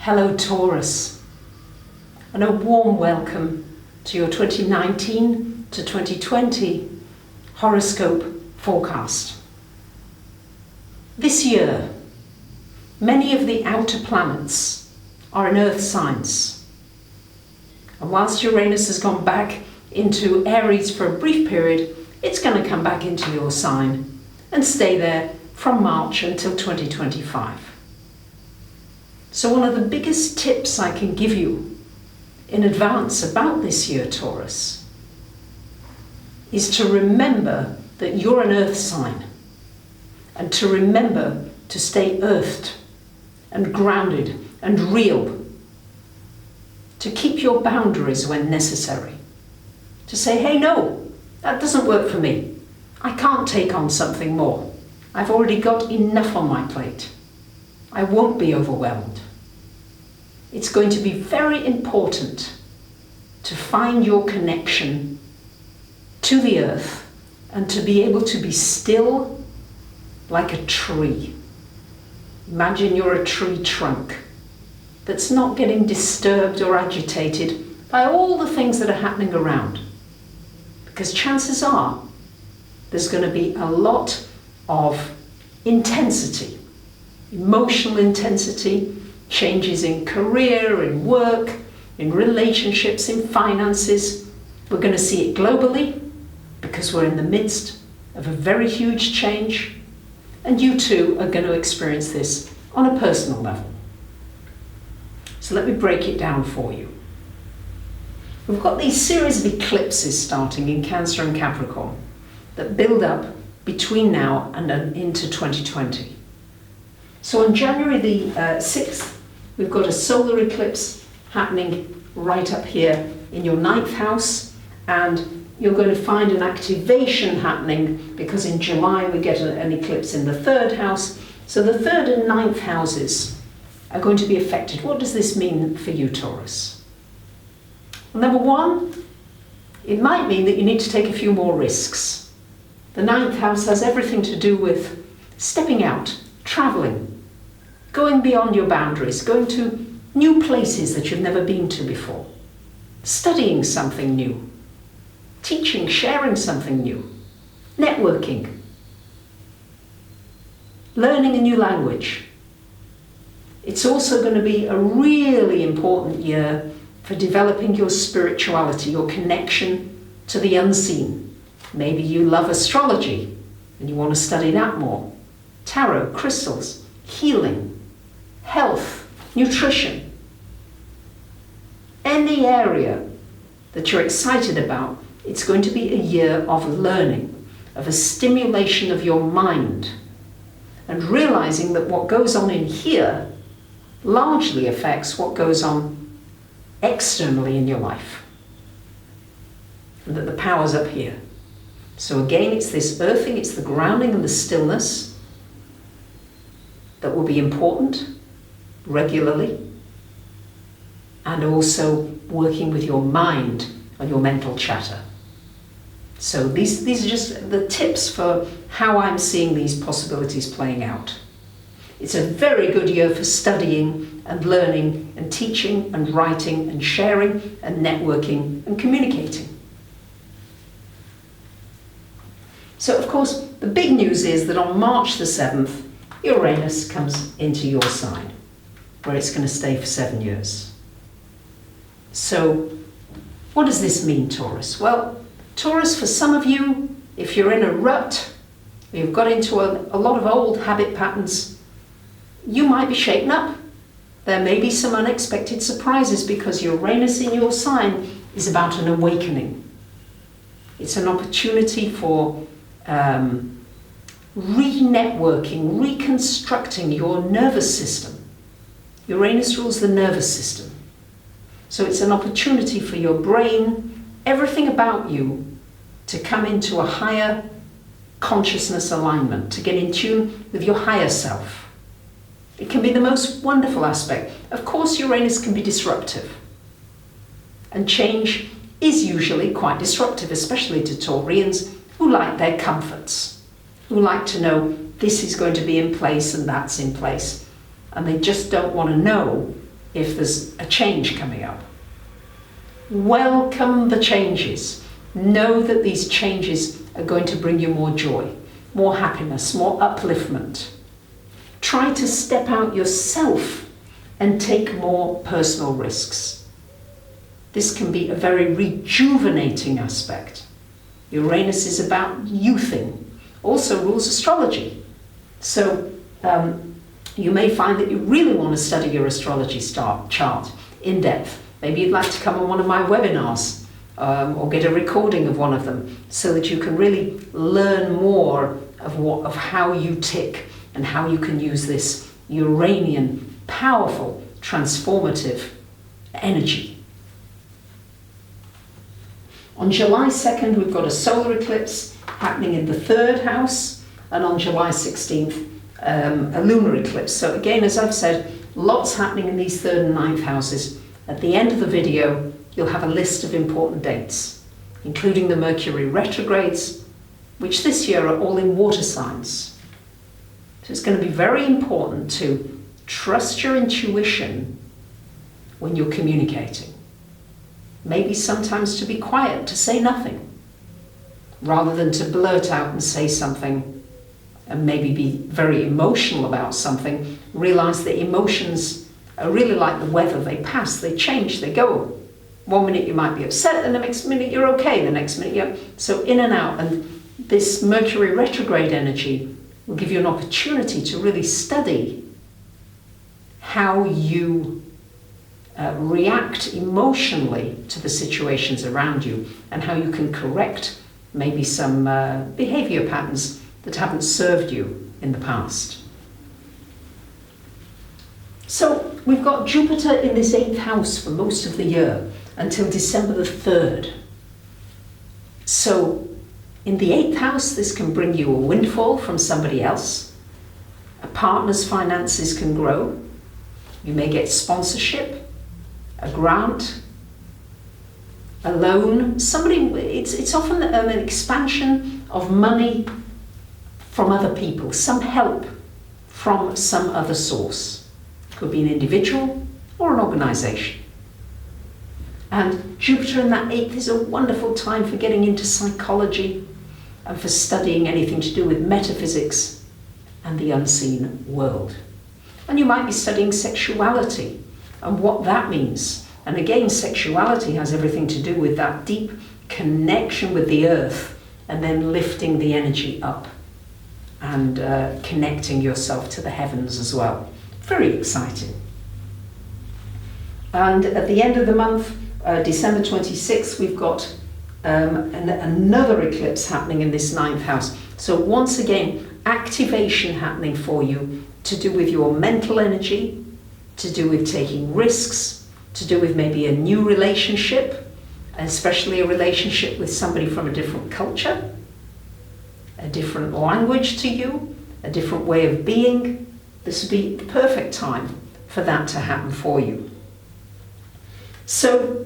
Hello Taurus, and a warm welcome to your 2019 to 2020 horoscope forecast. This year, many of the outer planets are in Earth signs. And whilst Uranus has gone back into Aries for a brief period, it's going to come back into your sign and stay there from March until 2025. So one of the biggest tips I can give you in advance about this year, Taurus, is to remember that you're an earth sign, and to remember to stay earthed and grounded and real, to keep your boundaries when necessary, to say, hey, no, that doesn't work for me. I can't take on something more. I've already got enough on my plate. I won't be overwhelmed. It's going to be very important to find your connection to the earth and to be able to be still like a tree. Imagine you're a tree trunk that's not getting disturbed or agitated by all the things that are happening around. Because chances are there's going to be a lot of intensity, emotional intensity, changes in career, in work, in relationships, in finances. We're going to see it globally because we're in the midst of a very huge change, and you too are going to experience this on a personal level. So let me break it down for you. We've got these series of eclipses starting in Cancer and Capricorn that build up between now and into 2020. So on January the 6th, we've got a solar eclipse happening right up here in your 9th house, and you're going to find an activation happening because in July we get an eclipse in the 3rd house. So the 3rd and 9th houses are going to be affected. What does this mean for you, Taurus? Well, number one, it might mean that you need to take a few more risks. The 9th house has everything to do with stepping out, traveling, going beyond your boundaries, going to new places that you've never been to before, studying something new, teaching, sharing something new, networking, learning a new language. It's also going to be a really important year for developing your spirituality, your connection to the unseen. Maybe you love astrology and you want to study that more. Tarot, crystals, healing, health, nutrition. Any area that you're excited about, it's going to be a year of learning, of a stimulation of your mind, and realizing that what goes on in here largely affects what goes on externally in your life, and that the power's up here. So again, it's this earthing, it's the grounding and the stillness that will be important regularly, and also working with your mind and your mental chatter. So these are just the tips for how I'm seeing these possibilities playing out. It's a very good year for studying and learning and teaching and writing and sharing and networking and communicating. So of course, the big news is that on March the 7th, Uranus comes into your sign, where it's going to stay for 7 years. So what does this mean, Taurus? Well, Taurus, for some of you, if you're in a rut, you've got into a lot of old habit patterns, you might be shaken up. There may be some unexpected surprises because Uranus in your sign is about an awakening. It's an opportunity for re-networking, reconstructing your nervous system. Uranus rules the nervous system. So it's an opportunity for your brain, everything about you, to come into a higher consciousness alignment, to get in tune with your higher self. It can be the most wonderful aspect. Of course, Uranus can be disruptive. And change is usually quite disruptive, especially to Taurians who like their comforts, who like to know this is going to be in place and that's in place. And they just don't want to know if there's a change coming up. Welcome the changes. Know that these changes are going to bring you more joy, more happiness, more upliftment. Try to step out yourself and take more personal risks. This can be a very rejuvenating aspect. Uranus is about youthing, also rules astrology. So you may find that you really want to study your astrology chart in depth. Maybe you'd like to come on one of my webinars or get a recording of one of them so that you can really learn more of how you tick and how you can use this Uranian, powerful, transformative energy. On July 2nd, we've got a solar eclipse happening in the 3rd house, and on July 16th, a lunar eclipse. So again, as I've said, lots happening in these 3rd and 9th houses. At the end of the video, you'll have a list of important dates, including the Mercury retrogrades, which this year are all in water signs. So it's going to be very important to trust your intuition when you're communicating. Maybe sometimes to be quiet, to say nothing, rather than to blurt out and say something and maybe be very emotional about something. Realize that emotions are really like the weather. They pass, they change, they go. One minute you might be upset, and the next minute you're okay, the next minute you're... So in and out. And this Mercury retrograde energy will give you an opportunity to really study how you react emotionally to the situations around you, and how you can correct maybe some behavior patterns that haven't served you in the past. So we've got Jupiter in this 8th house for most of the year until December the 3rd. So in the 8th house, this can bring you a windfall from somebody else. A partner's finances can grow. You may get sponsorship, a grant, a loan. It's often an expansion of money from other people, some help from some other source. It could be an individual or an organization. And Jupiter in that 8th is a wonderful time for getting into psychology and for studying anything to do with metaphysics and the unseen world. And you might be studying sexuality and what that means. And again, sexuality has everything to do with that deep connection with the earth and then lifting the energy up and connecting yourself to the heavens as well. Very exciting. And at the end of the month, December 26th, we've got another eclipse happening in this 9th house. So once again, activation happening for you to do with your mental energy, to do with taking risks, to do with maybe a new relationship, especially a relationship with somebody from a different culture, a different language to you, a different way of being. This would be the perfect time for that to happen for you. So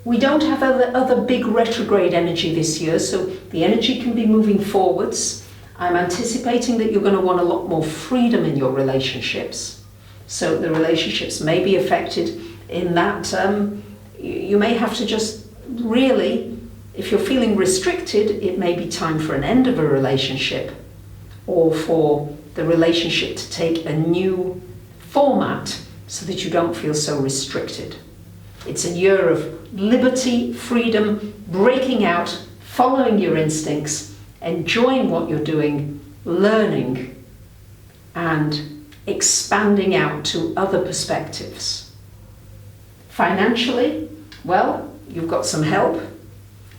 we don't have other big retrograde energy this year, so the energy can be moving forwards. I'm anticipating that you're going to want a lot more freedom in your relationships. So the relationships may be affected in that you may have to just really, if you're feeling restricted, it may be time for an end of a relationship, or for the relationship to take a new format so that you don't feel so restricted. It's a year of liberty, freedom, breaking out, following your instincts, enjoying what you're doing, learning, and expanding out to other perspectives. Financially, well, you've got some help.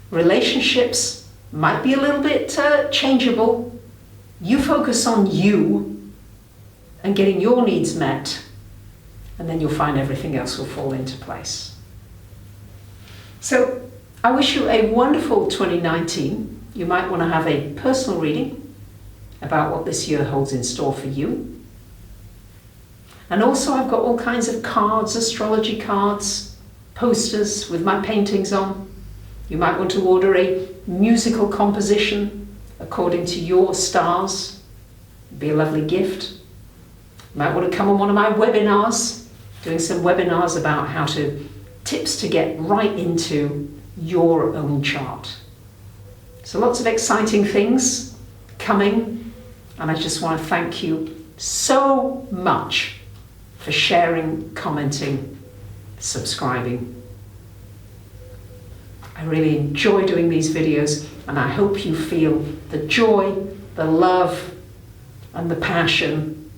Relationships might be a little bit changeable. You focus on you and getting your needs met, and then you'll find everything else will fall into place. So I wish you a wonderful 2019. You might want to have a personal reading about what this year holds in store for you. And also I've got all kinds of cards, astrology cards, posters with my paintings on. You might want to order a musical composition according to your stars. It'd be a lovely gift. You might want to come on one of my webinars doing some webinars about tips to get right into your own chart. So lots of exciting things coming, and I just want to thank you so much for sharing, commenting, subscribing. I really enjoy doing these videos, and I hope you feel the joy, the love, and the passion,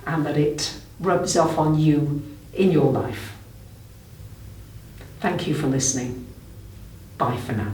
and that it rubs off on you in your life. Thank you for listening. Bye for now.